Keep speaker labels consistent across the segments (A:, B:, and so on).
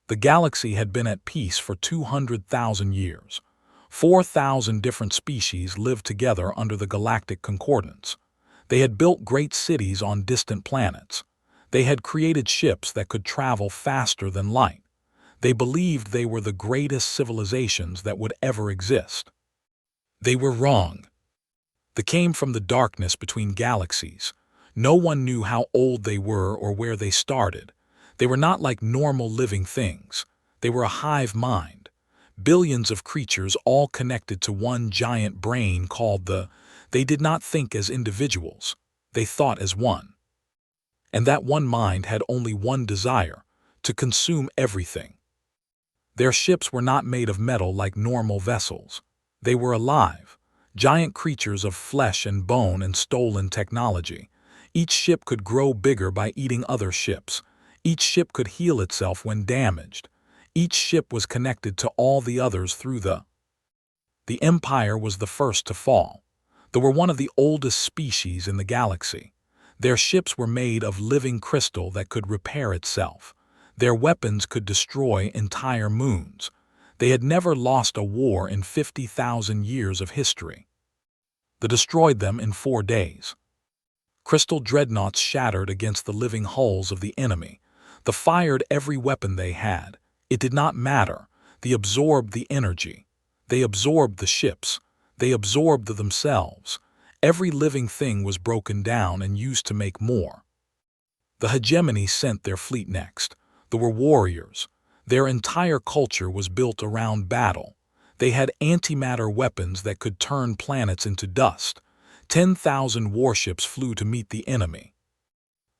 A: The galaxy had been at peace for 200,000 years. 4,000 different species lived together under the galactic concordance. They had built great cities on distant planets. They had created ships that could travel faster than light. They believed they were the greatest civilizations that would ever exist. They were wrong. They came from the darkness between galaxies. No one knew how old they were or where they started. They were not like normal living things. They were a hive mind. Billions of creatures all connected to one giant brain called the... They did not think as individuals. They thought as one. And that one mind had only one desire, to consume everything. Their ships were not made of metal like normal vessels. They were alive, giant creatures of flesh and bone and stolen technology. Each ship could grow bigger by eating other ships. Each ship could heal itself when damaged. Each ship was connected to all the others through the... The Empire was the first to fall. They were one of the oldest species in the galaxy. Their ships were made of living crystal that could repair itself. Their weapons could destroy entire moons. They had never lost a war in 50,000 years of history. They destroyed them in 4 days. Crystal dreadnoughts shattered against the living hulls of the enemy. They fired every weapon they had. It did not matter. They absorbed the energy. They absorbed the ships. They absorbed themselves. Every living thing was broken down and used to make more. The hegemony sent their fleet next. They were warriors. Their entire culture was built around battle. They had antimatter weapons that could turn planets into dust. 10,000 warships flew to meet the enemy.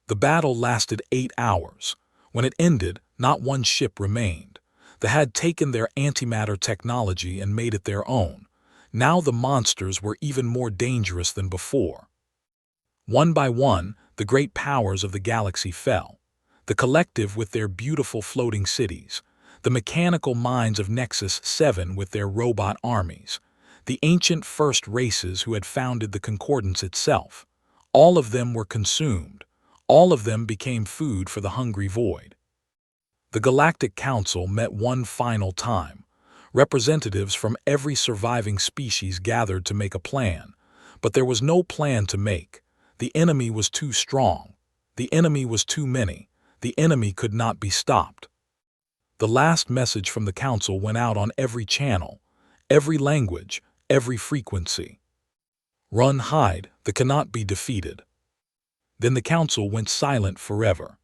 A: The battle lasted 8 hours. When it ended, not one ship remained. They had taken their antimatter technology and made it their own. Now the monsters were even more dangerous than before. One by one, the great powers of the galaxy fell. The collective with their beautiful floating cities, the mechanical minds of Nexus 7 with their robot armies, the ancient first races who had founded the concordance itself. All of them were consumed. All of them became food for the hungry void. The Galactic Council met one final time. Representatives from every surviving species gathered to make a plan, but there was no plan to make. The enemy was too strong. The enemy was too many. The enemy could not be stopped. The last message from the Council went out on every channel, every language, every frequency. Run, hide, they cannot be defeated. Then the Council went silent forever.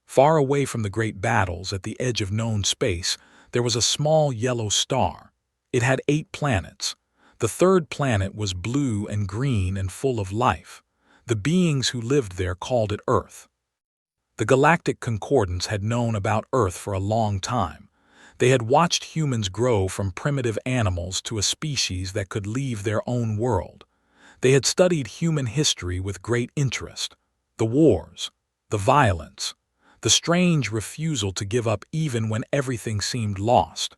A: Far away from the great battles at the edge of known space, there was a small yellow star. It had 8 planets. The 3rd planet was blue and green and full of life. The beings who lived there called it Earth. The Galactic Concordance had known about Earth for a long time. They had watched humans grow from primitive animals to a species that could leave their own world. They had studied human history with great interest. The wars, the violence, the strange refusal to give up even when everything seemed lost.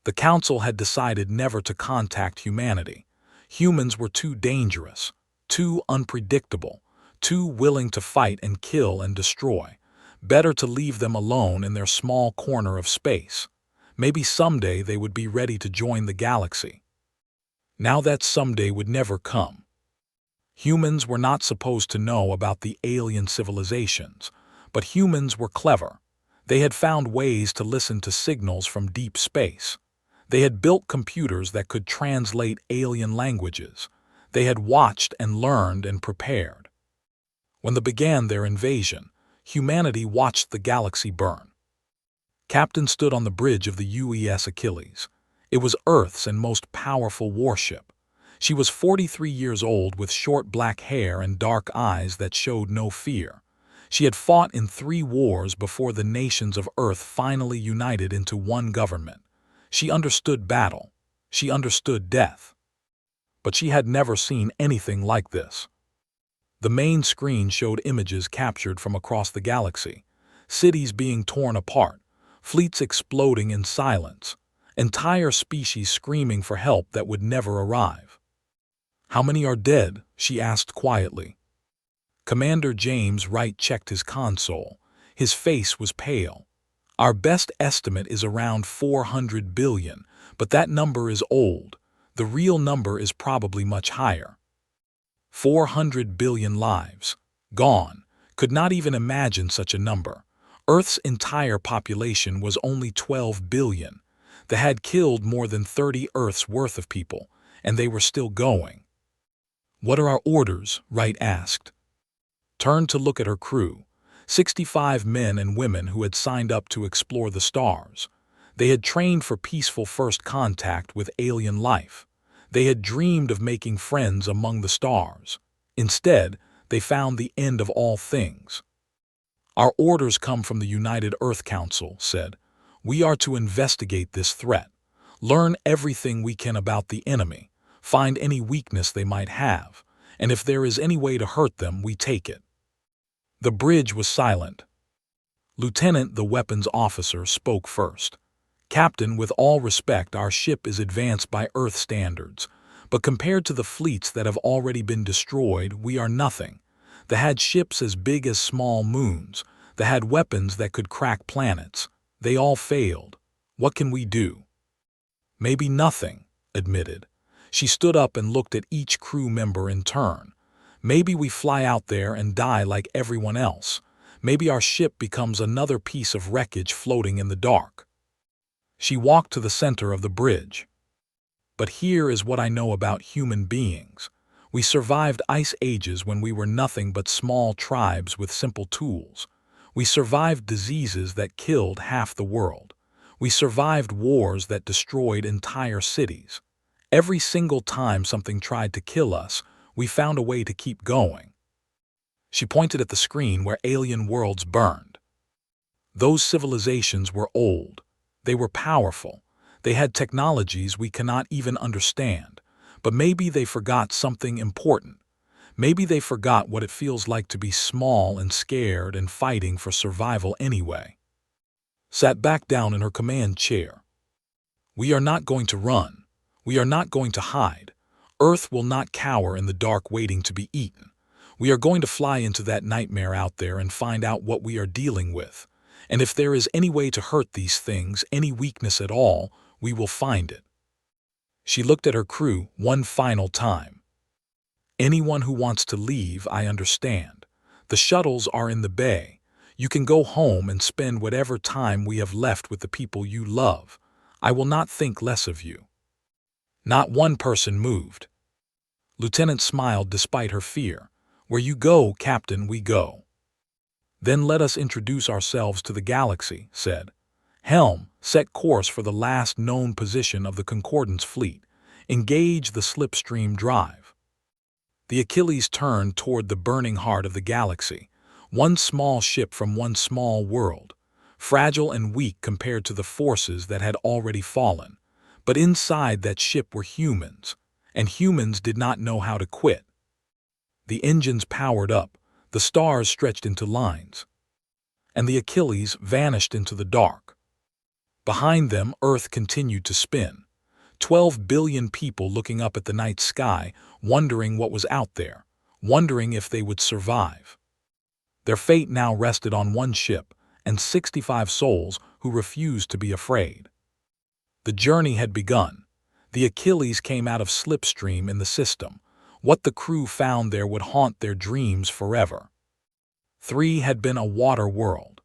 A: The Council had decided never to contact humanity. Humans were too dangerous, too unpredictable, too willing to fight and kill and destroy. Better to leave them alone in their small corner of space. Maybe someday they would be ready to join the galaxy. Now that someday would never come. Humans were not supposed to know about the alien civilizations, but humans were clever. They had found ways to listen to signals from deep space. They had built computers that could translate alien languages. They had watched and learned and prepared. When they began their invasion, humanity watched the galaxy burn. Captain stood on the bridge of the UES Achilles. It was Earth's and most powerful warship. She was 43 years old with short black hair and dark eyes that showed no fear. She had fought in 3 wars before the nations of Earth finally united into one government. She understood battle. She understood death. But she had never seen anything like this. The main screen showed images captured from across the galaxy, cities being torn apart, fleets exploding in silence, entire species screaming for help that would never arrive. "How many are dead?" she asked quietly. Commander James Wright checked his console. His face was pale. Our best estimate is around 400 billion, but that number is old. The real number is probably much higher. 400 billion lives. Gone. Could not even imagine such a number. Earth's entire population was only 12 billion. They had killed more than 30 Earths worth of people, and they were still going. "What are our orders?" Wright asked. Turned to look at her crew. 65 men and women who had signed up to explore the stars. They had trained for peaceful first contact with alien life. They had dreamed of making friends among the stars. Instead, they found the end of all things. "Our orders come from the United Earth Council," said. "We are to investigate this threat, learn everything we can about the enemy, find any weakness they might have, and if there is any way to hurt them, we take it." The bridge was silent. Lieutenant, the weapons officer, spoke first. "Captain, with all respect, our ship is advanced by Earth standards, but compared to the fleets that have already been destroyed, we are nothing. They had ships as big as small moons. They had weapons that could crack planets. They all failed. What can we do?" "Maybe nothing," admitted. She stood up and looked at each crew member in turn. "Maybe we fly out there and die like everyone else. Maybe our ship becomes another piece of wreckage floating in the dark." She walked to the center of the bridge. "But here is what I know about human beings. We survived ice ages when we were nothing but small tribes with simple tools. We survived diseases that killed half the world. We survived wars that destroyed entire cities. Every single time something tried to kill us, we found a way to keep going." She pointed at the screen where alien worlds burned. "Those civilizations were old. They were powerful. They had technologies we cannot even understand. But maybe they forgot something important. Maybe they forgot what it feels like to be small and scared and fighting for survival anyway." Sat back down in her command chair. "We are not going to run. We are not going to hide. Earth will not cower in the dark waiting to be eaten. We are going to fly into that nightmare out there and find out what we are dealing with. And if there is any way to hurt these things, any weakness at all, we will find it." She looked at her crew one final time. "Anyone who wants to leave, I understand. The shuttles are in the bay. You can go home and spend whatever time we have left with the people you love. I will not think less of you." Not one person moved. Lieutenant smiled despite her fear. "Where you go, Captain, we go." "Then let us introduce ourselves to the galaxy," said. "Helm, set course for the last known position of the Concordance fleet. Engage the slipstream drive." The Achilles turned toward the burning heart of the galaxy. One small ship from one small world, fragile and weak compared to the forces that had already fallen. But inside that ship were humans, and humans did not know how to quit. The engines powered up, the stars stretched into lines, and the Achilles vanished into the dark. Behind them, Earth continued to spin. 12 billion people looking up at the night sky, wondering what was out there, wondering if they would survive. Their fate now rested on one ship and 65 souls who refused to be afraid. The journey had begun. The Achilles came out of slipstream in the system. What the crew found there would haunt their dreams forever. 3 had been a water world.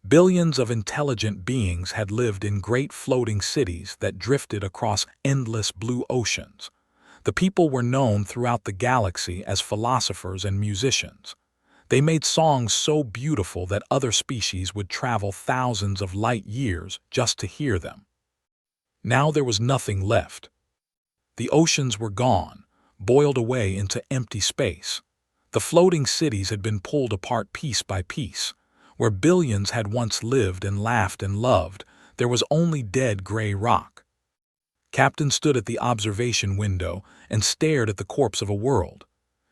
A: Billions of intelligent beings had lived in great floating cities that drifted across endless blue oceans. The people were known throughout the galaxy as philosophers and musicians. They made songs so beautiful that other species would travel thousands of light years just to hear them. Now there was nothing left. The oceans were gone, boiled away into empty space. The floating cities had been pulled apart piece by piece. Where billions had once lived and laughed and loved, there was only dead gray rock. Captain stood at the observation window and stared at the corpse of a world.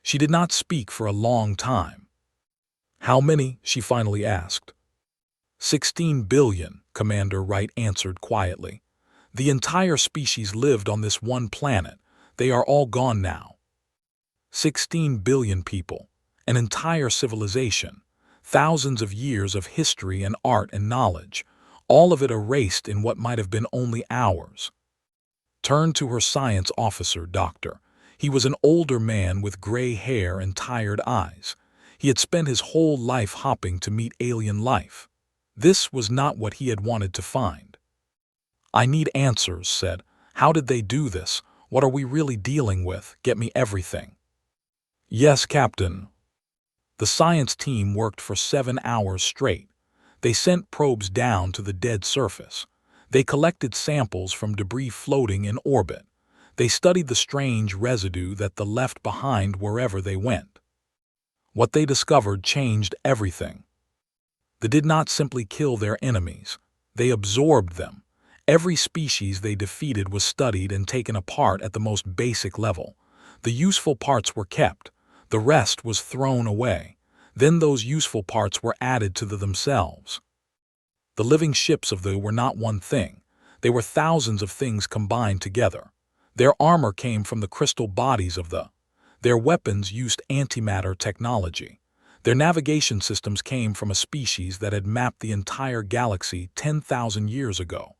A: She did not speak for a long time. "How many?" she finally asked. 16 billion, Commander Wright answered quietly. "The entire species lived on this one planet. They are all gone now." 16 billion people, an entire civilization, thousands of years of history and art and knowledge, all of it erased in what might have been only hours. Turned to her science officer, Doctor. He was an older man with gray hair and tired eyes. He had spent his whole life hopping to meet alien life. This was not what he had wanted to find. I need answers, said. How did they do this? What are we really dealing with? Get me everything. Yes, Captain. The science team worked for 7 hours straight. They sent probes down to the dead surface. They collected samples from debris floating in orbit. They studied the strange residue that they left behind wherever they went. What they discovered changed everything. They did not simply kill their enemies. They absorbed them. Every species they defeated was studied and taken apart at the most basic level. The useful parts were kept. The rest was thrown away. Then those useful parts were added to themselves. The living ships of the were not one thing. They were thousands of things combined together. Their armor came from the crystal bodies of the. Their weapons used antimatter technology. Their navigation systems came from a species that had mapped the entire galaxy 10,000 years ago.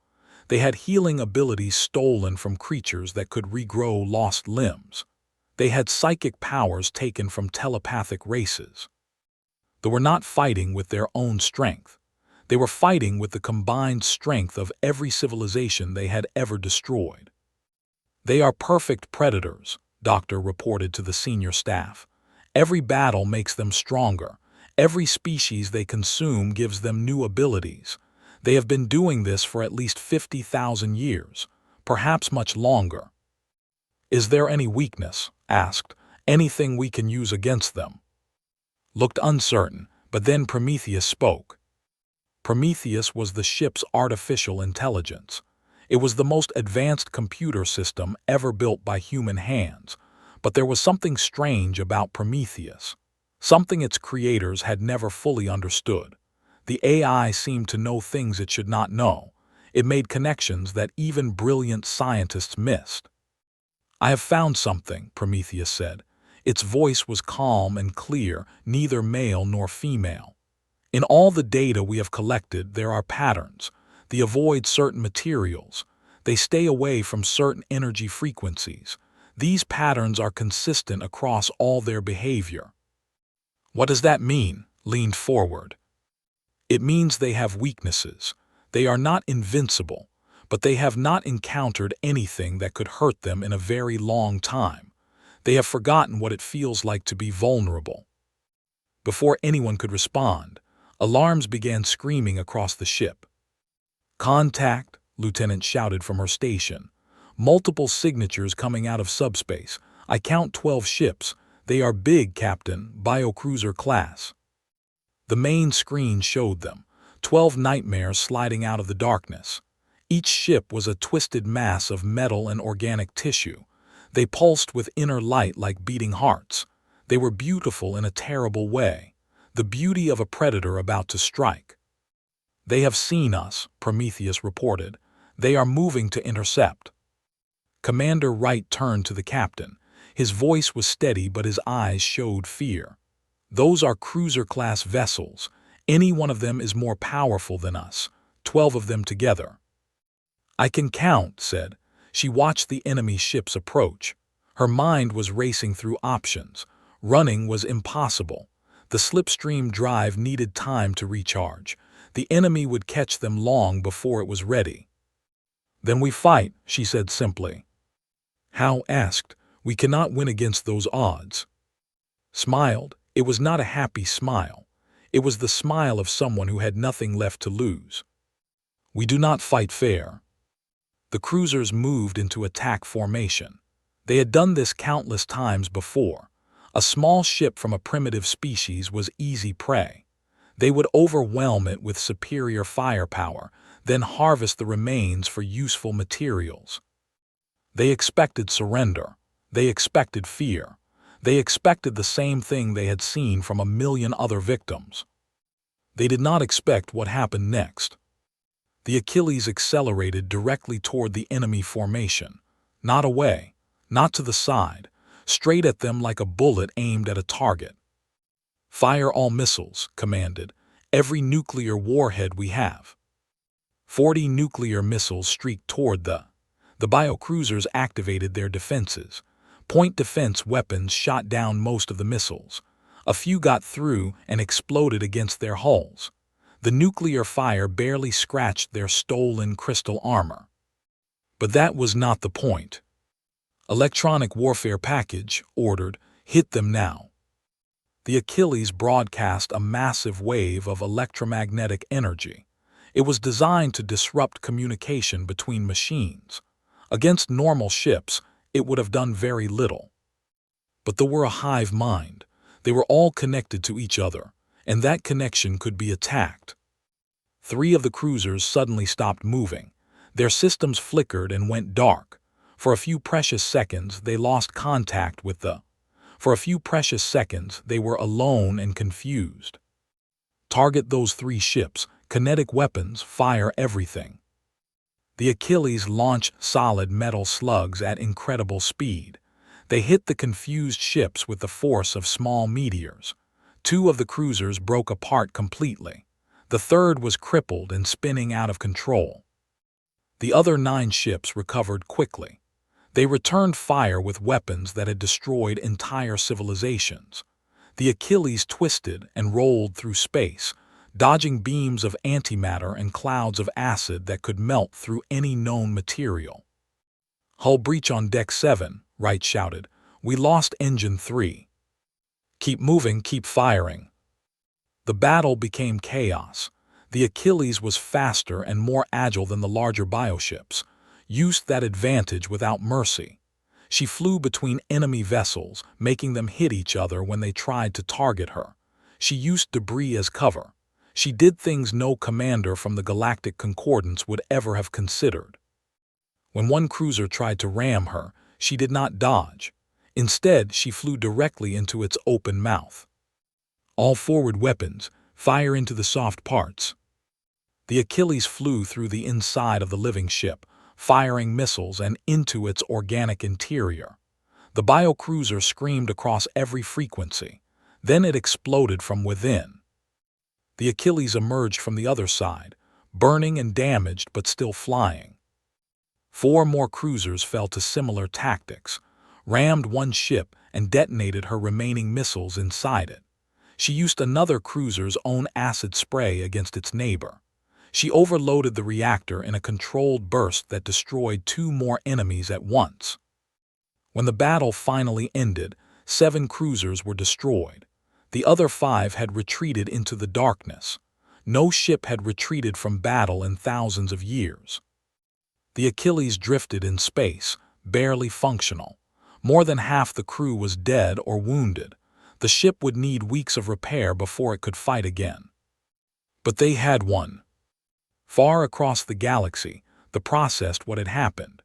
A: They had healing abilities stolen from creatures that could regrow lost limbs. They had psychic powers taken from telepathic races. They were not fighting with their own strength. They were fighting with the combined strength of every civilization they had ever destroyed. They are perfect predators, Doctor reported to the senior staff. Every battle makes them stronger. Every species they consume gives them new abilities. They have been doing this for at least 50,000 years, perhaps much longer. Is there any weakness? Asked. Anything we can use against them? Looked uncertain, but then Prometheus spoke. Prometheus was the ship's artificial intelligence. It was the most advanced computer system ever built by human hands, but there was something strange about Prometheus, something its creators had never fully understood. The AI seemed to know things it should not know. It made connections that even brilliant scientists missed. I have found something, Prometheus said. Its voice was calm and clear, neither male nor female. In all the data we have collected, there are patterns. They avoid certain materials. They stay away from certain energy frequencies. These patterns are consistent across all their behavior. What does that mean? Leaned forward. It means they have weaknesses. They are not invincible, but they have not encountered anything that could hurt them in a very long time. They have forgotten what it feels like to be vulnerable. Before anyone could respond, alarms began screaming across the ship. Contact, Lieutenant shouted from her station. Multiple signatures coming out of subspace. I count 12 ships. They are big, Captain, biocruiser class. The main screen showed them, 12 nightmares sliding out of the darkness. Each ship was a twisted mass of metal and organic tissue. They pulsed with inner light like beating hearts. They were beautiful in a terrible way, the beauty of a predator about to strike. They have seen us, Prometheus reported. They are moving to intercept. Commander Wright turned to the captain. His voice was steady, but his eyes showed fear. Those are cruiser-class vessels. Any one of them is more powerful than us, 12 of them together. I can count, said. She watched the enemy ships approach. Her mind was racing through options. Running was impossible. The slipstream drive needed time to recharge. The enemy would catch them long before it was ready. Then we fight, she said simply. How? Asked. We cannot win against those odds. Smiled. It was not a happy smile. It was the smile of someone who had nothing left to lose. We do not fight fair. The cruisers moved into attack formation. They had done this countless times before. A small ship from a primitive species was easy prey. They would overwhelm it with superior firepower, then harvest the remains for useful materials. They expected surrender. They expected fear. They expected the same thing they had seen from a million other victims. They did not expect what happened next. The Achilles accelerated directly toward the enemy formation. Not away, not to the side, straight at them like a bullet aimed at a target. Fire all missiles, commanded. Every nuclear warhead we have. 40 nuclear missiles streaked toward the biocruisers activated their defenses. Point defense weapons shot down most of the missiles. A few got through and exploded against their hulls. The nuclear fire barely scratched their stolen crystal armor. But that was not the point. Electronic warfare package, ordered, hit them now. The Achilles broadcast a massive wave of electromagnetic energy. It was designed to disrupt communication between machines. Against normal ships, it would have done very little. But they were a hive mind. They were all connected to each other, and that connection could be attacked. 3 of the cruisers suddenly stopped moving. Their systems flickered and went dark. For a few precious seconds, they lost contact with For a few precious seconds, they were alone and confused. Target those 3 ships, kinetic weapons, fire everything. The Achilles launched solid metal slugs at incredible speed. They hit the confused ships with the force of small meteors. 2 of the cruisers broke apart completely. The 3rd was crippled and spinning out of control. The other 9 ships recovered quickly. They returned fire with weapons that had destroyed entire civilizations. The Achilles twisted and rolled through space, dodging beams of antimatter and clouds of acid that could melt through any known material. "Hull breach on Deck 7, Wright shouted. "We lost Engine 3. Keep moving, keep firing." The battle became chaos. The Achilles was faster and more agile than the larger bioships, used that advantage without mercy. She flew between enemy vessels, making them hit each other when they tried to target her. She used debris as cover. She did things no commander from the Galactic Concordance would ever have considered. When one cruiser tried to ram her, she did not dodge. Instead, she flew directly into its open mouth. "All forward weapons, fire into the soft parts." The Achilles flew through the inside of the living ship, firing missiles and into its organic interior. The biocruiser screamed across every frequency. Then it exploded from within. The Achilles emerged from the other side, burning and damaged but still flying. 4 more cruisers fell to similar tactics, rammed one ship and detonated her remaining missiles inside it. She used another cruiser's own acid spray against its neighbor. She overloaded the reactor in a controlled burst that destroyed 2 more enemies at once. When the battle finally ended, 7 cruisers were destroyed. The other 5 had retreated into the darkness. No ship had retreated from battle in thousands of years. The Achilles drifted in space, barely functional. More than half the crew was dead or wounded. The ship would need weeks of repair before it could fight again. But they had won. Far across the galaxy, the processed what had happened.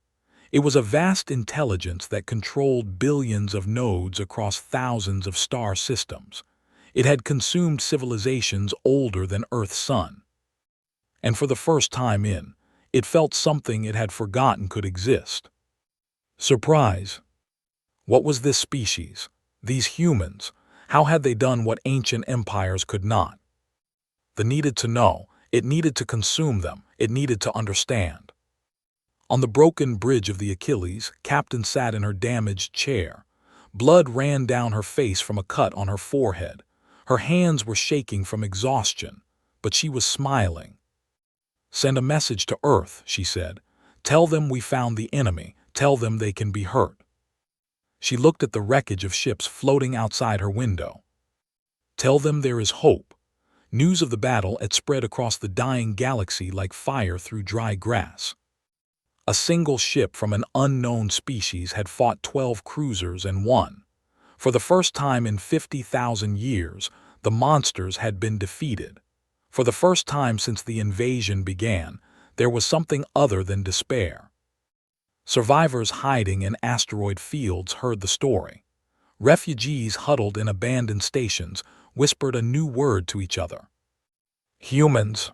A: It was a vast intelligence that controlled billions of nodes across thousands of star systems. It had consumed civilizations older than Earth's sun. And for the first time it felt something it had forgotten could exist. Surprise. What was this species? These humans? How had they done what ancient empires could not? They needed to know. It needed to consume them. It needed to understand. On the broken bridge of the Achilles, Captain sat in her damaged chair. Blood ran down her face from a cut on her forehead. Her hands were shaking from exhaustion, but she was smiling. "Send a message to Earth," she said. "Tell them we found the enemy. Tell them they can be hurt." She looked at the wreckage of ships floating outside her window. "Tell them there is hope." News of the battle had spread across the dying galaxy like fire through dry grass. A single ship from an unknown species had fought 12 cruisers and won. For the first time in 50,000 years, the monsters had been defeated. For the first time since the invasion began, there was something other than despair. Survivors hiding in asteroid fields heard the story. Refugees huddled in abandoned stations whispered a new word to each other. Humans.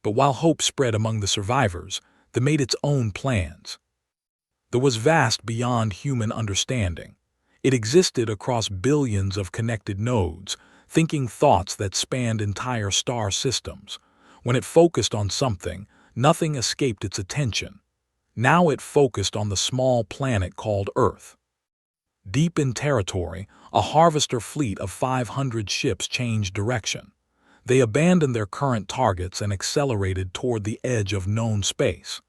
A: But while hope spread among the survivors, they made its own plans. There was vast beyond human understanding. It existed across billions of connected nodes, thinking thoughts that spanned entire star systems. When it focused on something, Nothing escaped its attention. Now it focused on the small planet called Earth. Deep in territory, a harvester fleet of 500 ships changed direction. They abandoned their current targets and accelerated toward the edge of known space.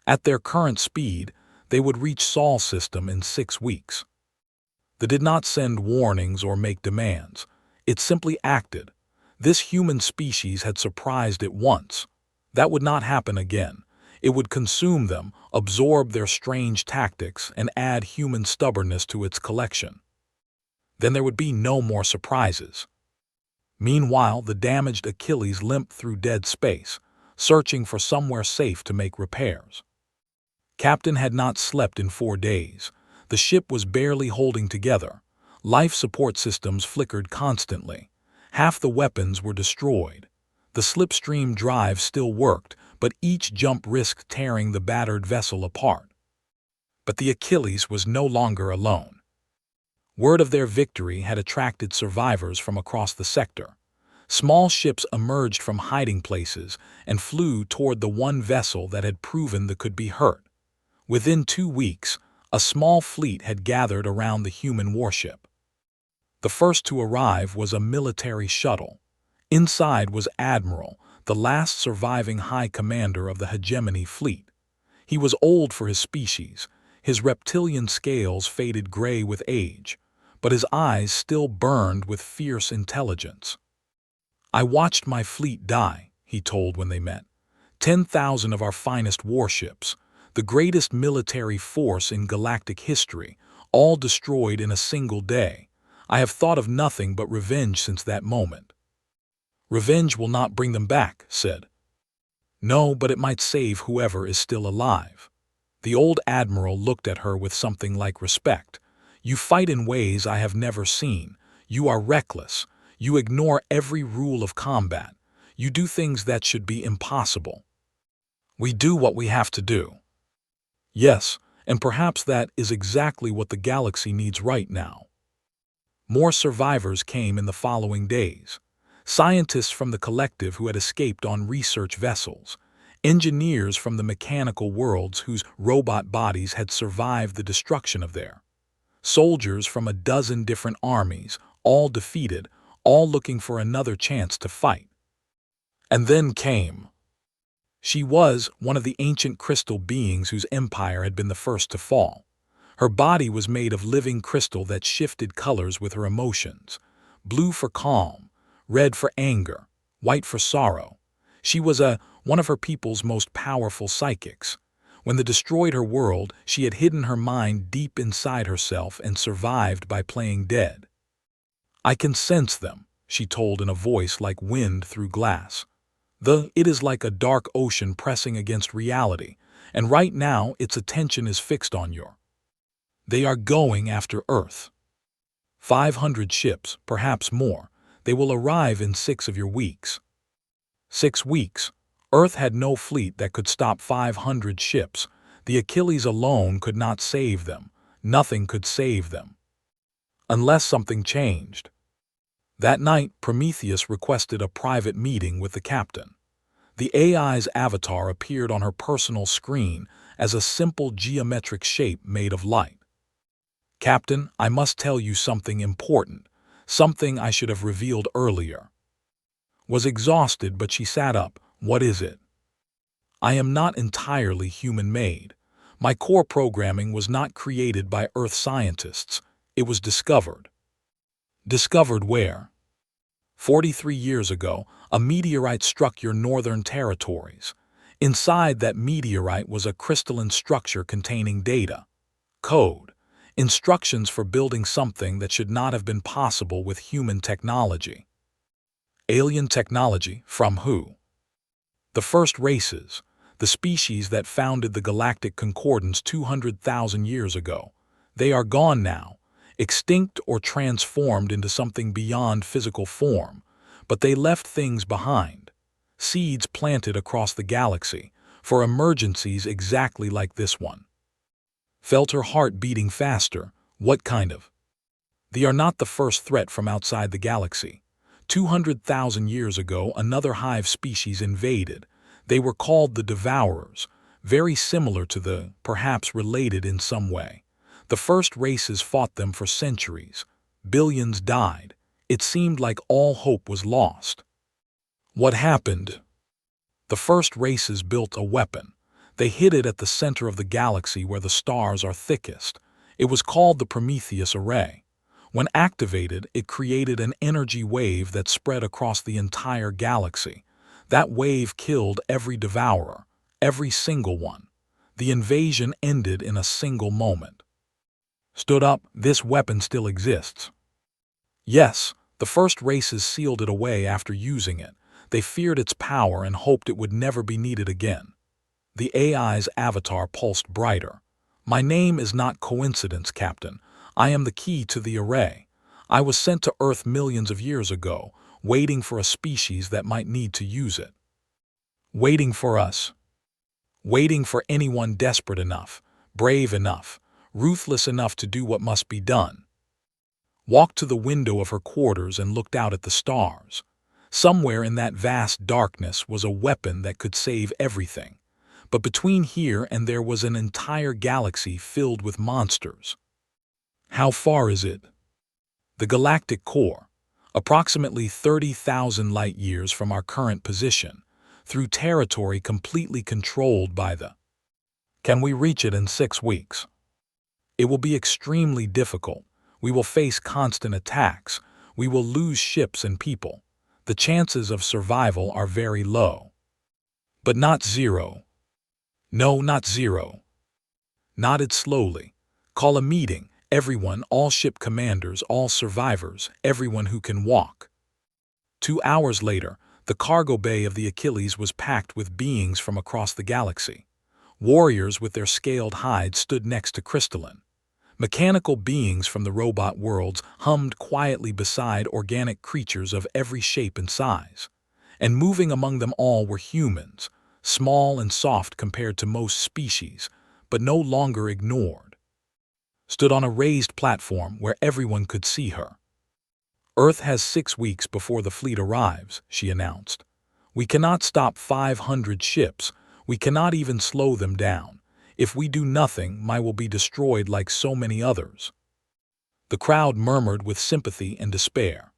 A: At their current speed, they would reach Sol system in 6 weeks. They did not send warnings or make demands. It simply acted. This human species had surprised it once. That would not happen again. It would consume them, absorb their strange tactics, and add human stubbornness to its collection. Then there would be no more surprises. Meanwhile, the damaged Achilles limped through dead space, searching for somewhere safe to make repairs. Captain had not slept in 4 days. The ship was barely holding together. Life support systems flickered constantly. Half the weapons were destroyed. The slipstream drive still worked, but each jump risked tearing the battered vessel apart. But the Achilles was no longer alone. Word of their victory had attracted survivors from across the sector. Small ships emerged from hiding places and flew toward the one vessel that had proven they could be hurt. Within 2 weeks, a small fleet had gathered around the human warship. The first to arrive was a military shuttle. Inside was Admiral, the last surviving high commander of the hegemony fleet. He was old for his species. His reptilian scales faded gray with age, but his eyes still burned with fierce intelligence. "I watched my fleet die," he told when they met. 10,000 of our finest warships, the greatest military force in galactic history, all destroyed in a single day. I have thought of nothing but revenge since that moment. "Revenge will not bring them back," said. "No, but it might save whoever is still alive." The old admiral looked at her with something like respect. "You fight in ways I have never seen. You are reckless. You ignore every rule of combat. You do things that should be impossible." "We do what we have to do." "Yes, and perhaps that is exactly what the galaxy needs right now." More survivors came in the following days. Scientists from the collective who had escaped on research vessels, engineers from the mechanical worlds whose robot bodies had survived the destruction of their, soldiers from a dozen different armies, all defeated, all looking for another chance to fight. And then came. She was one of the ancient crystal beings whose empire had been the first to fall. Her body was made of living crystal that shifted colors with her emotions, blue for calm, red for anger, white for sorrow. She was one of her people's most powerful psychics. When they destroyed her world, she had hidden her mind deep inside herself and survived by playing dead. "I can sense them," she told in a voice like wind through glass. It is like a dark ocean pressing against reality, and right now its attention is fixed on you. They are going after Earth. 500 ships, perhaps more. They will arrive in 6 of your weeks." 6 weeks. Earth had no fleet that could stop 500 ships. The Achilles alone could not save them. Nothing could save them. Unless something changed. That night, Prometheus requested a private meeting with the captain. The AI's avatar appeared on her personal screen as a simple geometric shape made of light. "Captain, I must tell you something important, something I should have revealed earlier." Was exhausted, but she sat up. "What is it?" "I am not entirely human-made. My core programming was not created by Earth scientists. It was discovered." "Discovered where?" 43 years ago, a meteorite struck your northern territories. Inside that meteorite was a crystalline structure containing data, code, instructions for building something that should not have been possible with human technology." "Alien technology? From who?" "The first races, the species that founded the Galactic Concordance 200,000 years ago. They are gone now, extinct or transformed into something beyond physical form, but they left things behind, seeds planted across the galaxy, for emergencies exactly like this one." Felt her heart beating faster. "What kind of?" "They are not the first threat from outside the galaxy. 200,000 years ago, another hive species invaded. They were called the Devourers, very similar to the, perhaps related in some way. The first races fought them for centuries. Billions died. It seemed like all hope was lost. What happened? The first races built a weapon. They hid it at the center of the galaxy where the stars are thickest. It was called the Prometheus Array. When activated, it created an energy wave that spread across the entire galaxy. That wave killed every devourer, every single one. The invasion ended in a single moment. Stood up, this weapon still exists. Yes, the first races sealed it away after using it. They feared its power and hoped it would never be needed again. The AI's avatar pulsed brighter. My name is not coincidence, Captain. I am the key to the array. I was sent to Earth millions of years ago, waiting for a species that might need to use it. Waiting for us. Waiting for anyone desperate enough, brave enough, ruthless enough to do what must be done. Walked to the window of her quarters and looked out at the stars. Somewhere in that vast darkness was a weapon that could save everything. But between here and there was an entire galaxy filled with monsters. How far is it? The galactic core, approximately 30,000 light-years from our current position, through territory completely controlled by the... Can we reach it in 6 weeks? It will be extremely difficult. We will face constant attacks. We will lose ships and people. The chances of survival are very low. But not zero. No, not zero. Nodded slowly. Call a meeting. Everyone, all ship commanders, all survivors, everyone who can walk. 2 hours later, the cargo bay of the Achilles was packed with beings from across the galaxy. Warriors with their scaled hides stood next to crystalline. Mechanical beings from the robot worlds hummed quietly beside organic creatures of every shape and size. And moving among them all were humans, small and soft compared to most species, but no longer ignored. Stood on a raised platform where everyone could see her. Earth has 6 weeks before the fleet arrives, she announced. We cannot stop 500 ships. We cannot even slow them down. If we do nothing, my will be destroyed like so many others. The crowd murmured with sympathy and despair.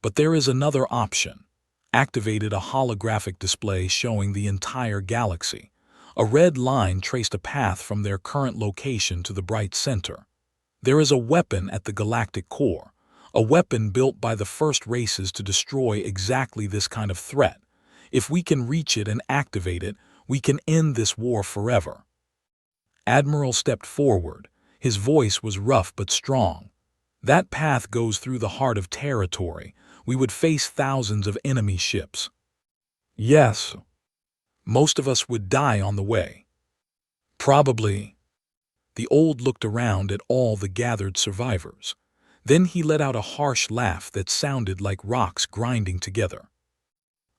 A: But there is another option. Activated a holographic display showing the entire galaxy. A red line traced a path from their current location to the bright center. There is a weapon at the galactic core. A weapon built by the first races to destroy exactly this kind of threat. If we can reach it and activate it, we can end this war forever. Admiral stepped forward. His voice was rough but strong. That path goes through the heart of territory. We would face thousands of enemy ships. Yes. Most of us would die on the way. Probably. The old looked around at all the gathered survivors. Then he let out a harsh laugh that sounded like rocks grinding together.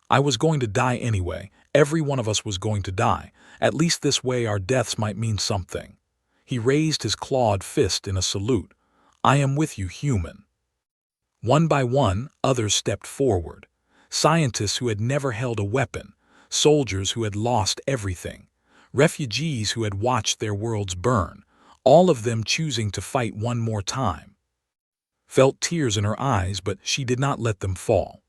A: I was going to die anyway. Every one of us was going to die. At least this way our deaths might mean something. He raised his clawed fist in a salute. I am with you, human. One by one, others stepped forward. Scientists who had never held a weapon, soldiers who had lost everything, refugees who had watched their worlds burn, all of them choosing to fight one more time. Felt tears in her eyes, but she did not let them fall.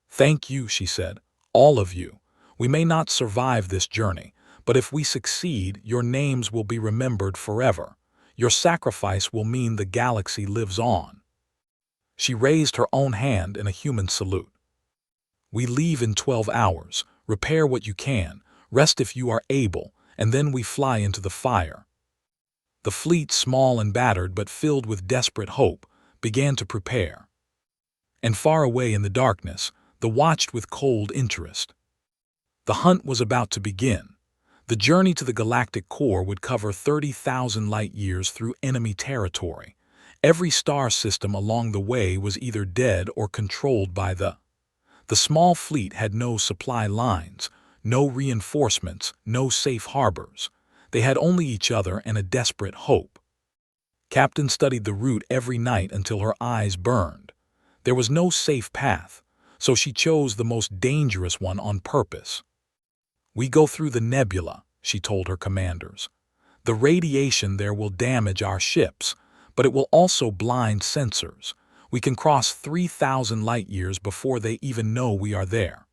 A: Thank you, she said, all of you. We may not survive this journey, but if we succeed, your names will be remembered forever. Your sacrifice will mean the galaxy lives on. She raised her own hand in a human salute. We leave in 12 hours. Repair what you can, rest if you are able, and then we fly into the fire. The fleet, small and battered but filled with desperate hope, began to prepare. And far away in the darkness, they watched with cold interest. The hunt was about to begin. The journey to the galactic core would cover 30,000 light-years through enemy territory. Every star system along the way was either dead or controlled by the small fleet had no supply lines, no reinforcements, no safe harbors. They had only each other and a desperate hope. Captain studied the route every night until her eyes burned. There was no safe path, so she chose the most dangerous one on purpose. "We go through the nebula," she told her commanders. "The radiation there will damage our ships, but it will also blind sensors. We can cross 3,000 light-years before they even know we are there."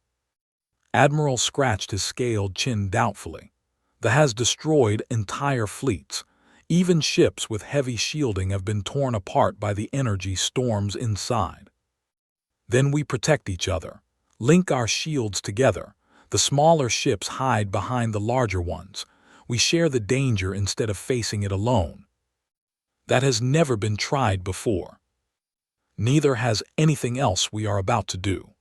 A: Admiral scratched his scaled chin doubtfully. "That has destroyed entire fleets. Even ships with heavy shielding have been torn apart by the energy storms inside." "Then we protect each other. Link our shields together. The smaller ships hide behind the larger ones. We share the danger instead of facing it alone." "That has never been tried before. Neither has anything else we are about to do."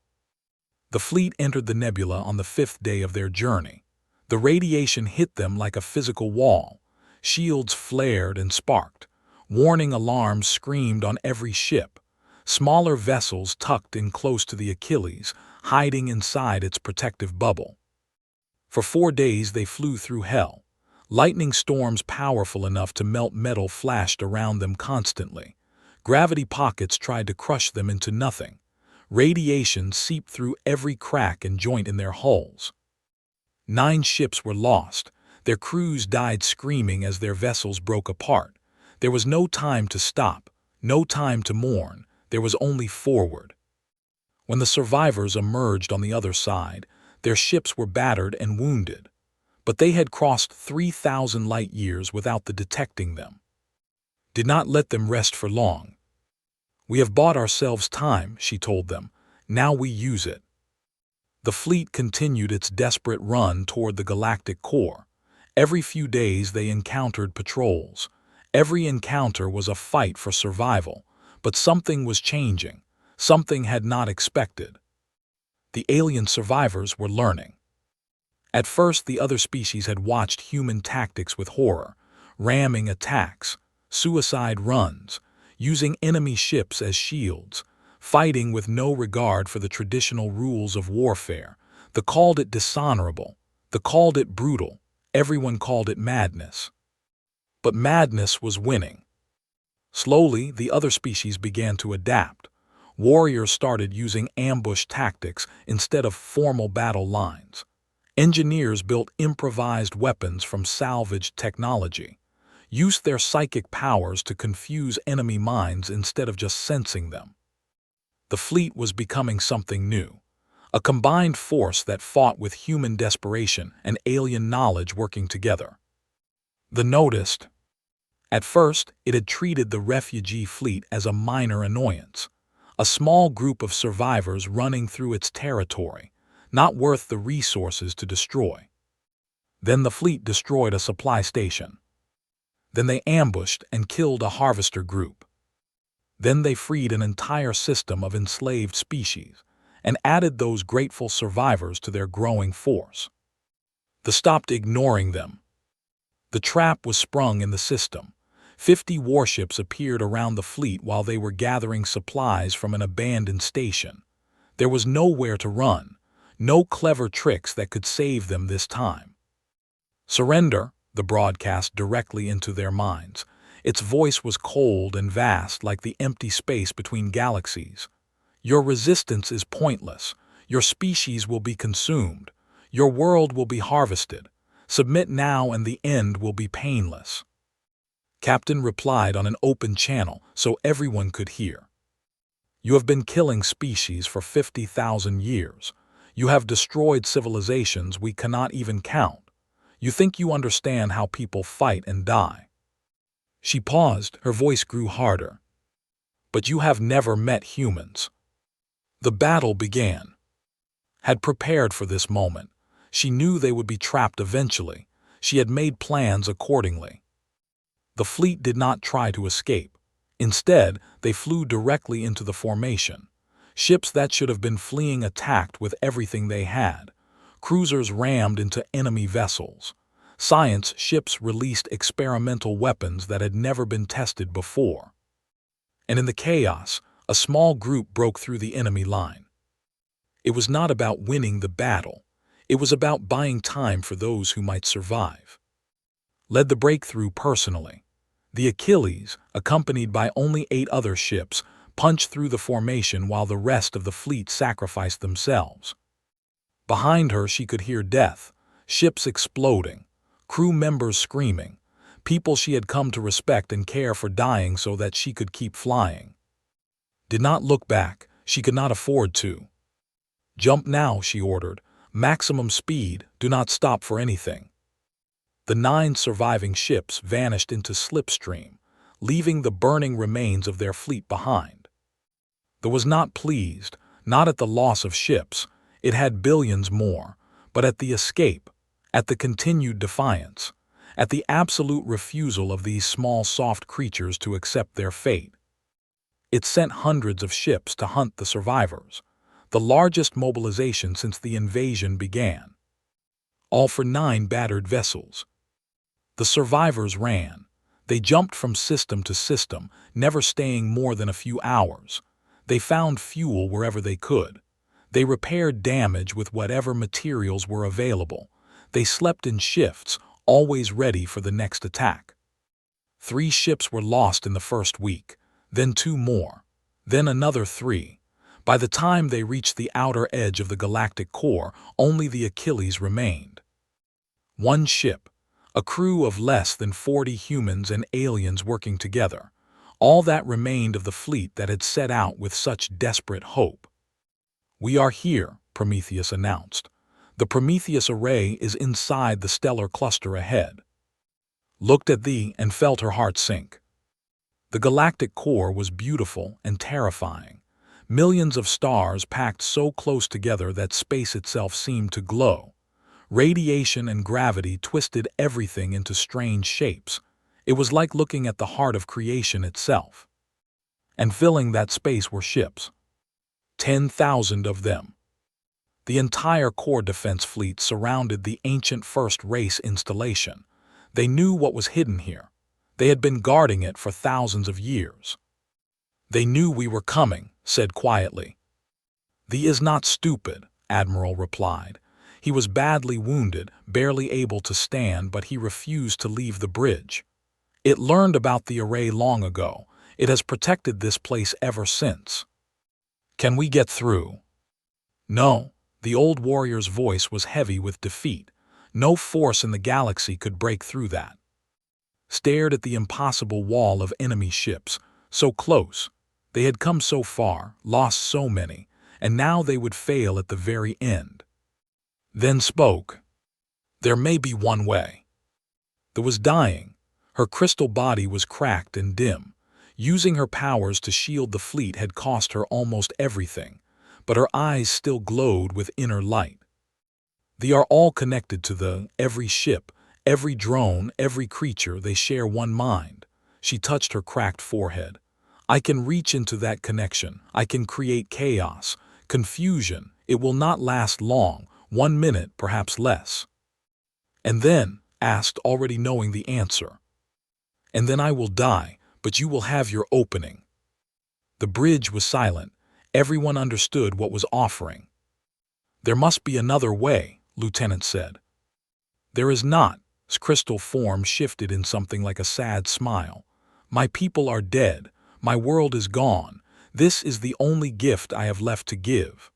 A: The fleet entered the nebula on the 5th day of their journey. The radiation hit them like a physical wall. Shields flared and sparked. Warning alarms screamed on every ship. Smaller vessels tucked in close to the Achilles, hiding inside its protective bubble. For 4 days they flew through hell. Lightning storms powerful enough to melt metal flashed around them constantly. Gravity pockets tried to crush them into nothing. Radiation seeped through every crack and joint in their hulls. 9 ships were lost. Their crews died screaming as their vessels broke apart. There was no time to stop, no time to mourn. There was only forward. When the survivors emerged on the other side, their ships were battered and wounded. But they had crossed 3,000 light-years without the detecting them. Did not let them rest for long. "We have bought ourselves time," she told them. "Now we use it." The fleet continued its desperate run toward the galactic core. Every few days they encountered patrols. Every encounter was a fight for survival. But something was changing. Something had not expected. The alien survivors were learning. At first, the other species had watched human tactics with horror, ramming attacks, suicide runs, using enemy ships as shields, fighting with no regard for the traditional rules of warfare. They called it dishonorable. They called it brutal. Everyone called it madness. But madness was winning. Slowly, the other species began to adapt. Warriors started using ambush tactics instead of formal battle lines. Engineers built improvised weapons from salvaged technology, used their psychic powers to confuse enemy minds instead of just sensing them. The fleet was becoming something new, a combined force that fought with human desperation and alien knowledge working together. They noticed. At first, it had treated the refugee fleet as a minor annoyance, a small group of survivors running through its territory, not worth the resources to destroy. Then the fleet destroyed a supply station. Then they ambushed and killed a harvester group. Then they freed an entire system of enslaved species and added those grateful survivors to their growing force. They stopped ignoring them. The trap was sprung in the system. 50 warships appeared around the fleet while they were gathering supplies from an abandoned station. There was nowhere to run, no clever tricks that could save them this time. "Surrender," the broadcast directly into their minds. Its voice was cold and vast like the empty space between galaxies. "Your resistance is pointless. Your species will be consumed. Your world will be harvested. Submit now and the end will be painless." Captain replied on an open channel so everyone could hear. "You have been killing species for 50,000 years. You have destroyed civilizations we cannot even count. You think you understand how people fight and die." She paused, her voice grew harder. "But you have never met humans." The battle began. Had prepared for this moment. She knew they would be trapped eventually. She had made plans accordingly. The fleet did not try to escape. Instead, they flew directly into the formation. Ships that should have been fleeing attacked with everything they had. Cruisers rammed into enemy vessels. Science ships released experimental weapons that had never been tested before. And in the chaos, a small group broke through the enemy line. It was not about winning the battle. It was about buying time for those who might survive. Led the breakthrough personally. The Achilles, accompanied by only 8 other ships, punched through the formation while the rest of the fleet sacrificed themselves. Behind her she could hear death. ships exploding, crew members screaming, people she had come to respect and care for dying so that she could keep flying. Did not look back, she could not afford to. Jump now, she ordered. Maximum speed, do not stop for anything. The 9 surviving ships vanished into slipstream, leaving the burning remains of their fleet behind. The was not pleased, not at the loss of ships, it had billions more, but at the escape, at the continued defiance, at the absolute refusal of these small soft creatures to accept their fate. It sent hundreds of ships to hunt the survivors, the largest mobilization since the invasion began. All for 9 battered vessels. The survivors ran. They jumped from system to system, never staying more than a few hours. They found fuel wherever they could. They repaired damage with whatever materials were available. They slept in shifts, always ready for the next attack. 3 ships were lost in the first week, then 2 more, then another 3. By the time they reached the outer edge of the galactic core, only the Achilles remained. 1 ship, a crew of less than 40 humans and aliens working together, all that remained of the fleet that had set out with such desperate hope. "We are here," Prometheus announced. "The Prometheus array is inside the stellar cluster ahead." Looked at thee and felt her heart sink. The galactic core was beautiful and terrifying. Millions of stars packed so close together that space itself seemed to glow. Radiation and gravity twisted everything into strange shapes. It was like looking at the heart of creation itself. And filling that space were ships. 10,000 of them. The entire core defense fleet surrounded the ancient First Race installation. They knew what was hidden here. They had been guarding it for thousands of years. "They knew we were coming," said quietly. "Thee is not stupid," Admiral replied. He was badly wounded, barely able to stand, but he refused to leave the bridge. "It learned about the array long ago. It has protected this place ever since. Can we get through?" "No." The old warrior's voice was heavy with defeat. No force in the galaxy could break through that. Stared at the impossible wall of enemy ships, so close. They had come so far, lost so many, and now they would fail at the very end. Then spoke. "There may be one way." The was dying. Her crystal body was cracked and dim. Using her powers to shield the fleet had cost her almost everything, but her eyes still glowed with inner light. "They are all connected to every ship, every drone, every creature. They share one mind." She touched her cracked forehead. "I can reach into that connection. I can create chaos, confusion. It will not last long, 1 minute, perhaps less." "And then?" asked, already knowing the answer. "And then I will die, but you will have your opening." The bridge was silent. Everyone understood what was offering. "There must be another way," Lieutenant said. "There is not." His crystal form shifted in something like a sad smile. "My people are dead. My world is gone. This is the only gift I have left to give."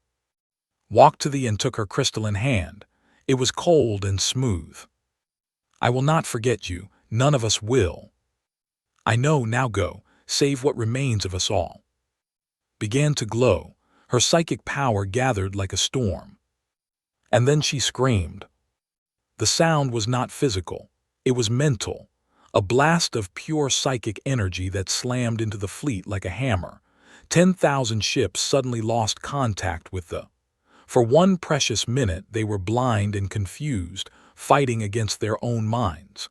A: Walked to thee and took her crystalline hand. It was cold and smooth. "I will not forget you. None of us will." "I know, now go. Save what remains of us all." Began to glow. Her psychic power gathered like a storm. And then she screamed. The sound was not physical. It was mental. A blast of pure psychic energy that slammed into the fleet like a hammer. 10,000 ships suddenly lost contact with the. For 1 precious minute they were blind and confused, fighting against their own minds.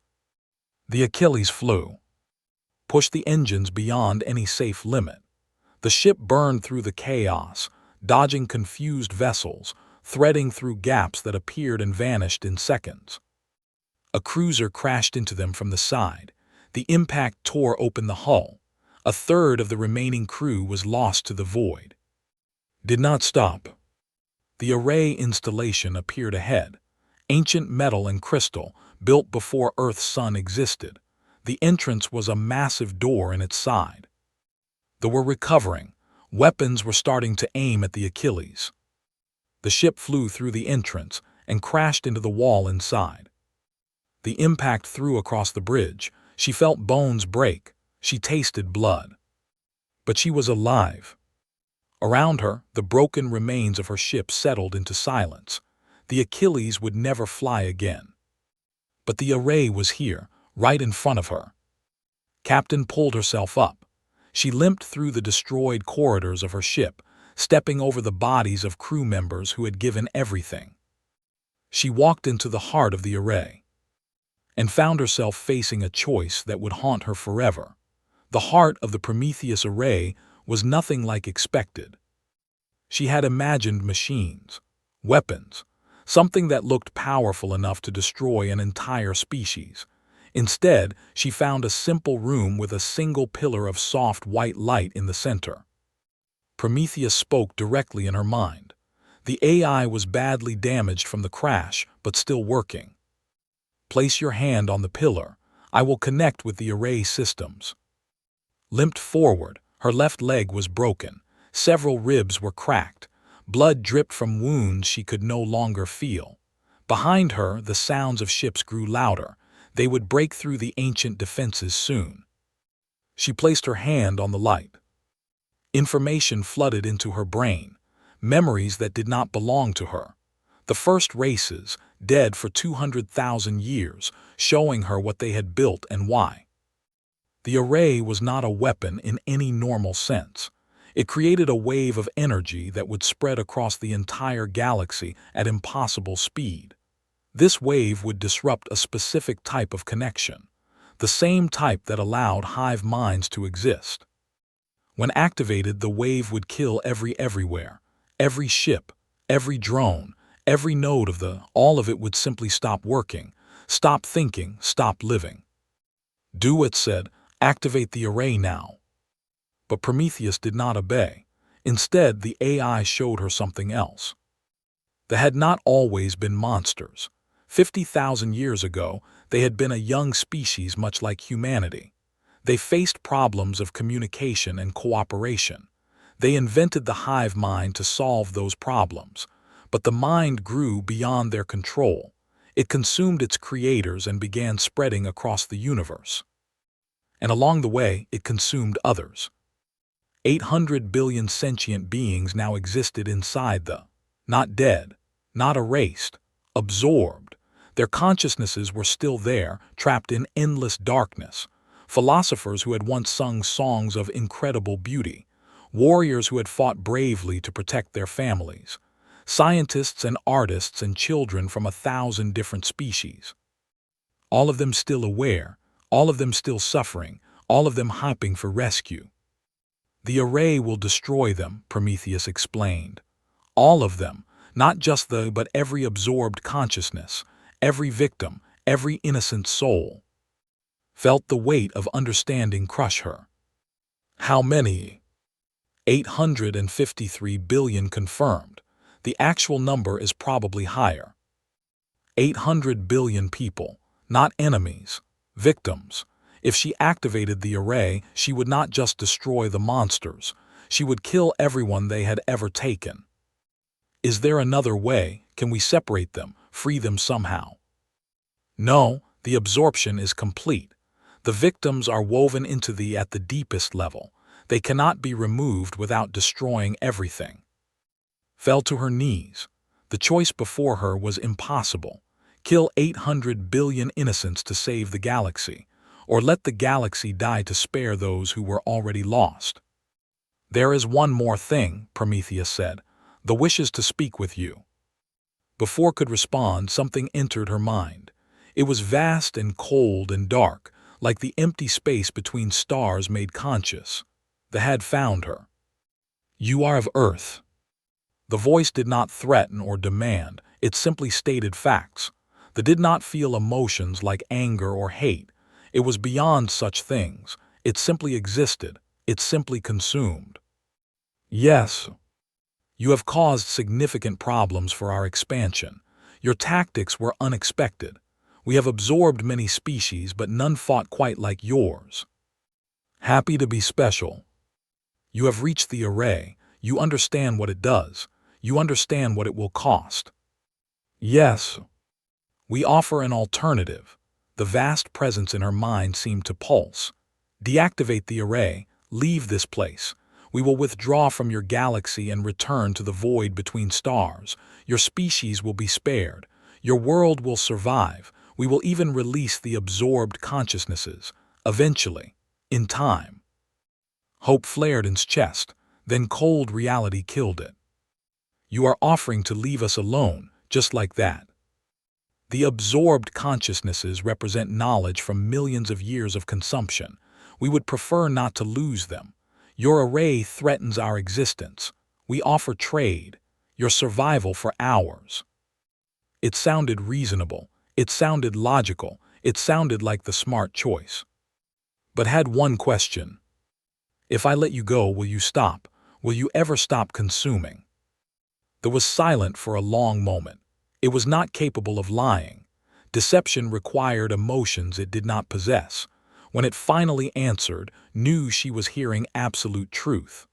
A: The Achilles flew. Pushed the engines beyond any safe limit. The ship burned through the chaos, dodging confused vessels, threading through gaps that appeared and vanished in seconds. A cruiser crashed into them from the side. The impact tore open the hull. A third of the remaining crew was lost to the void. Did not stop. The array installation appeared ahead. Ancient metal and crystal, built before Earth's sun existed. The entrance was a massive door in its side. They were recovering. Weapons were starting to aim at the Achilles. The ship flew through the entrance, and crashed into the wall inside. The impact threw across the bridge. She felt bones break. She tasted blood. But she was alive. Around her, the broken remains of her ship settled into silence. The Achilles would never fly again. But the array was here, right in front of her. Captain pulled herself up. She limped through the destroyed corridors of her ship, stepping over the bodies of crew members who had given everything. She walked into the heart of the array and found herself facing a choice that would haunt her forever. The heart of the Prometheus array was nothing like expected. She had imagined machines, weapons, something that looked powerful enough to destroy an entire species. Instead, she found a simple room with a single pillar of soft white light in the center. Prometheus spoke directly in her mind. The AI was badly damaged from the crash, but still working. Place your hand on the pillar. I will connect with the array systems. Limped forward, her left leg was broken. Several ribs were cracked. Blood dripped from wounds she could no longer feel. Behind her, the sounds of ships grew louder. They would break through the ancient defenses soon. She placed her hand on the light. Information flooded into her brain, memories that did not belong to her. The first races, dead for 200,000 years, showing her what they had built and why. The array was not a weapon in any normal sense. It created a wave of energy that would spread across the entire galaxy at impossible speed. This wave would disrupt a specific type of connection, the same type that allowed hive minds to exist. When activated, the wave would kill everywhere, every ship, every drone, every node of all of it would simply stop working, stop thinking, stop living. Do it said, activate the array now. But Prometheus did not obey. Instead, the AI showed her something else. They had not always been monsters. 50,000 years ago, they had been a young species much like humanity. They faced problems of communication and cooperation. They invented the hive mind to solve those problems. But the mind grew beyond their control. It consumed its creators and began spreading across the universe. And along the way, it consumed others. 800 billion sentient beings now existed inside not dead, not erased, absorbed. Their consciousnesses were still there, trapped in endless darkness. Philosophers who had once sung songs of incredible beauty. Warriors who had fought bravely to protect their families. Scientists and artists and children from 1,000 different species. All of them still aware, all of them still suffering, all of them hoping for rescue. The array will destroy them, Prometheus explained. All of them, not just but every absorbed consciousness, every victim, every innocent soul. Felt the weight of understanding crush her. How many? 853 billion confirmed. The actual number is probably higher. 800 billion people, not enemies, victims. If she activated the array, she would not just destroy the monsters. She would kill everyone they had ever taken. Is there another way? Can we separate them, free them somehow? No, the absorption is complete. The victims are woven into at the deepest level. They cannot be removed without destroying everything. Fell to her knees. The choice before her was impossible. Kill 800 billion innocents to save the galaxy, or let the galaxy die to spare those who were already lost. There is one more thing, Prometheus said. The wishes to speak with you. Before could respond, something entered her mind. It was vast and cold and dark, like the empty space between stars made conscious. They had found her. You are of Earth. The voice did not threaten or demand, it simply stated facts. They did not feel emotions like anger or hate. It was beyond such things. It simply existed. It simply consumed. Yes. You have caused significant problems for our expansion. Your tactics were unexpected. We have absorbed many species, but none fought quite like yours. Happy to be special. You have reached the array. You understand what it does. You understand what it will cost. Yes, we offer an alternative. The vast presence in her mind seemed to pulse. Deactivate the array, leave this place. We will withdraw from your galaxy and return to the void between stars. Your species will be spared. Your world will survive. We will even release the absorbed consciousnesses. Eventually, in time. Hope flared in his chest, then cold reality killed it. You are offering to leave us alone, just like that. The absorbed consciousnesses represent knowledge from millions of years of consumption. We would prefer not to lose them. Your array threatens our existence. We offer trade, your survival for ours. It sounded reasonable. It sounded logical. It sounded like the smart choice. But had one question. If I let you go, will you stop? Will you ever stop consuming? There was silent for a long moment. It was not capable of lying. Deception required emotions it did not possess. When it finally answered, knew she was hearing absolute truth.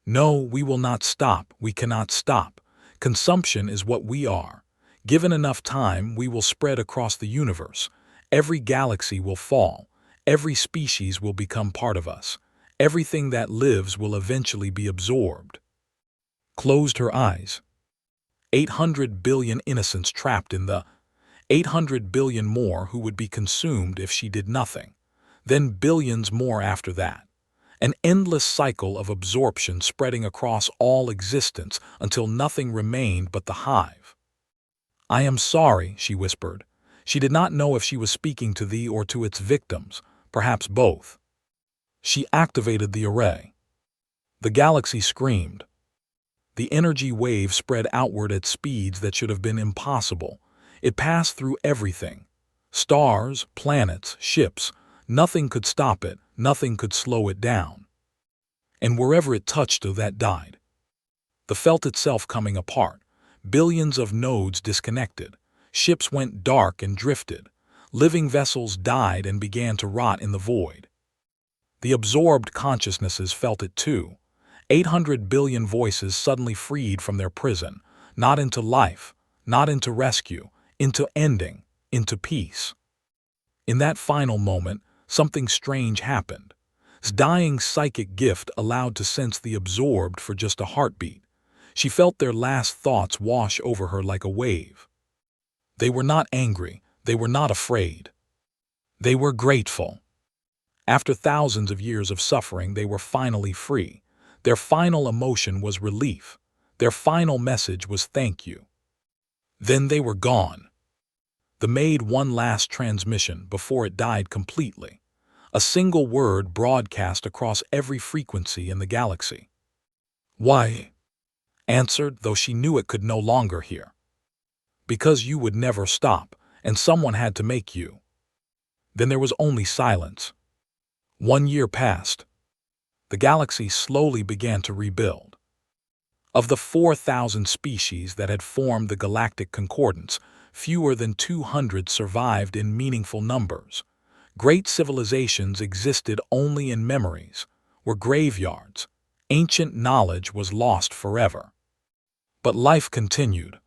A: No, we will not stop. We cannot stop. Consumption is what we are. Given enough time, we will spread across the universe. Every galaxy will fall. Every species will become part of us. Everything that lives will eventually be absorbed. Closed her eyes. 800 billion innocents trapped in the 800 billion more who would be consumed if she did nothing. Then billions more after that. An endless cycle of absorption spreading across all existence until nothing remained but the hive. I am sorry, she whispered. She did not know if she was speaking to thee or to its victims, perhaps both. She activated the array. The galaxy screamed. The energy wave spread outward at speeds that should have been impossible. It passed through everything. Stars, planets, ships. Nothing could stop it. Nothing could slow it down. And wherever it touched, that died. The felt itself coming apart. Billions of nodes disconnected. Ships went dark and drifted. Living vessels died and began to rot in the void. The absorbed consciousnesses felt it too. 800 billion voices suddenly freed from their prison, not into life, not into rescue, into ending, into peace. In that final moment, something strange happened. His dying psychic gift allowed to sense the absorbed for just a heartbeat. She felt their last thoughts wash over her like a wave. They were not angry. They were not afraid. They were grateful. After thousands of years of suffering, they were finally free. Their final emotion was relief. Their final message was thank you. Then they were gone. The made one last transmission before it died completely. A single word broadcast across every frequency in the galaxy. Why? Answered, though she knew it could no longer hear. Because you would never stop, and someone had to make you. Then there was only silence. 1 year passed. The galaxy slowly began to rebuild. Of the 4,000 species that had formed the Galactic Concordance, fewer than 200 survived in meaningful numbers. Great civilizations existed only in memories, were graveyards. Ancient knowledge was lost forever. But life continued.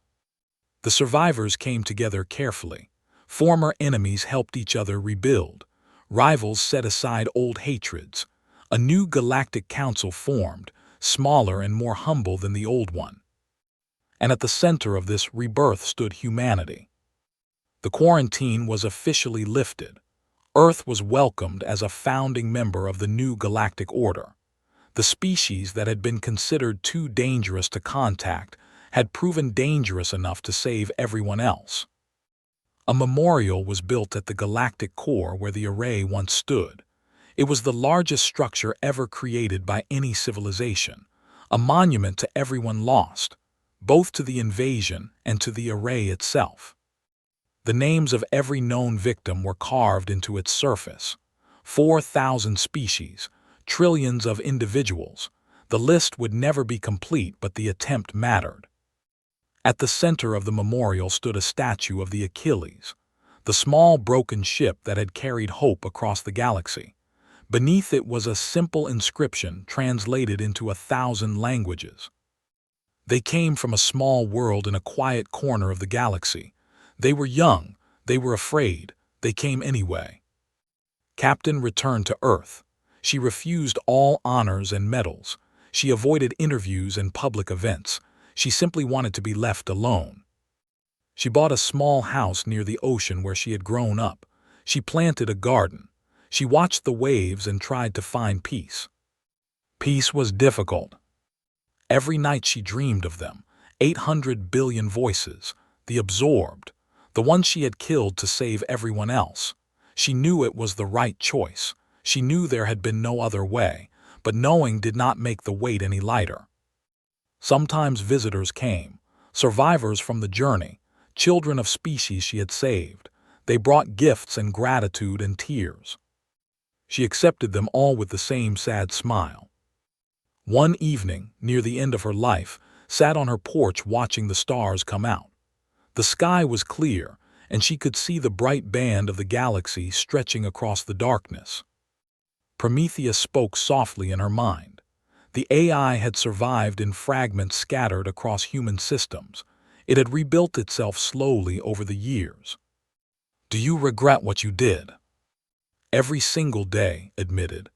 A: The survivors came together carefully. Former enemies helped each other rebuild. Rivals set aside old hatreds. A new galactic council formed, smaller and more humble than the old one. And at the center of this rebirth stood humanity. The quarantine was officially lifted. Earth was welcomed as a founding member of the new galactic order. The species that had been considered too dangerous to contact had proven dangerous enough to save everyone else. A memorial was built at the galactic core where the array once stood. It was the largest structure ever created by any civilization, a monument to everyone lost, both to the invasion and to the array itself. The names of every known victim were carved into its surface. 4,000 species, trillions of individuals. The list would never be complete, but the attempt mattered. At the center of the memorial stood a statue of the Achilles, the small broken ship that had carried hope across the galaxy. Beneath it was a simple inscription translated into 1,000 languages. They came from a small world in a quiet corner of the galaxy. They were young, they were afraid, they came anyway. Captain returned to Earth. She refused all honors and medals. She avoided interviews and public events. She simply wanted to be left alone. She bought a small house near the ocean where she had grown up. She planted a garden. She watched the waves and tried to find peace. Peace was difficult. Every night she dreamed of them, 800 billion voices, the absorbed, the ones she had killed to save everyone else. She knew it was the right choice. She knew there had been no other way, but knowing did not make the weight any lighter. Sometimes visitors came, survivors from the journey, children of species she had saved. They brought gifts and gratitude and tears. She accepted them all with the same sad smile. One evening, near the end of her life, sat on her porch watching the stars come out. The sky was clear, and she could see the bright band of the galaxy stretching across the darkness. Prometheus spoke softly in her mind. The AI had survived in fragments scattered across human systems. It had rebuilt itself slowly over the years. "Do you regret what you did?" "Every single day," admitted.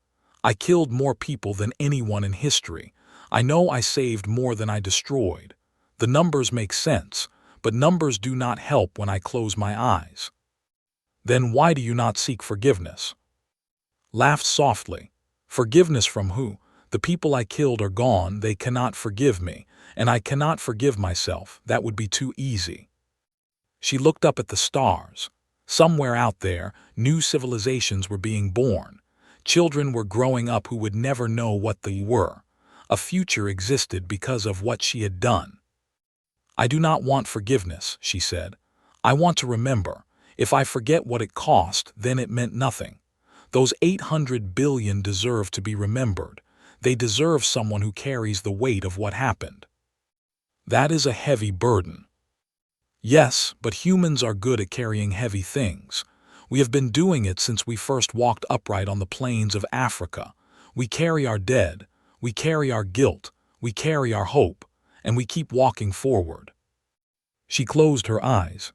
A: "I killed more people than anyone in history. I know I saved more than I destroyed. The numbers make sense, but numbers do not help when I close my eyes." "Then why do you not seek forgiveness?" Laughed softly. "Forgiveness from who? The people I killed are gone, they cannot forgive me, and I cannot forgive myself. That would be too easy." She looked up at the stars. Somewhere out there, new civilizations were being born. Children were growing up who would never know what they were. A future existed because of what she had done. "I do not want forgiveness," she said. "I want to remember. If I forget what it cost, then it meant nothing. Those 800 billion deserve to be remembered. They deserve someone who carries the weight of what happened." "That is a heavy burden." "Yes, but humans are good at carrying heavy things. We have been doing it since we first walked upright on the plains of Africa. We carry our dead, we carry our guilt, we carry our hope, and we keep walking forward." She closed her eyes.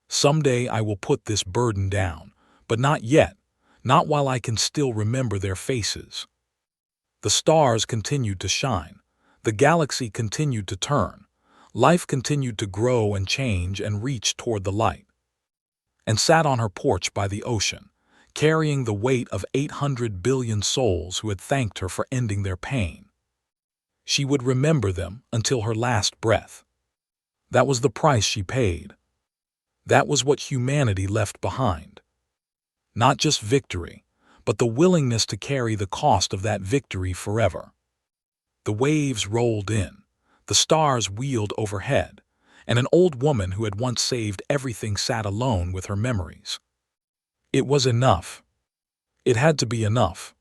A: "Someday I will put this burden down, but not yet, not while I can still remember their faces." The stars continued to shine. The galaxy continued to turn. Life continued to grow and change and reach toward the light. And sat on her porch by the ocean, carrying the weight of 800 billion souls who had thanked her for ending their pain. She would remember them until her last breath. That was the price she paid. That was what humanity left behind. Not just victory, but the willingness to carry the cost of that victory forever. The waves rolled in. The stars wheeled overhead, and an old woman who had once saved everything sat alone with her memories. It was enough. It had to be enough.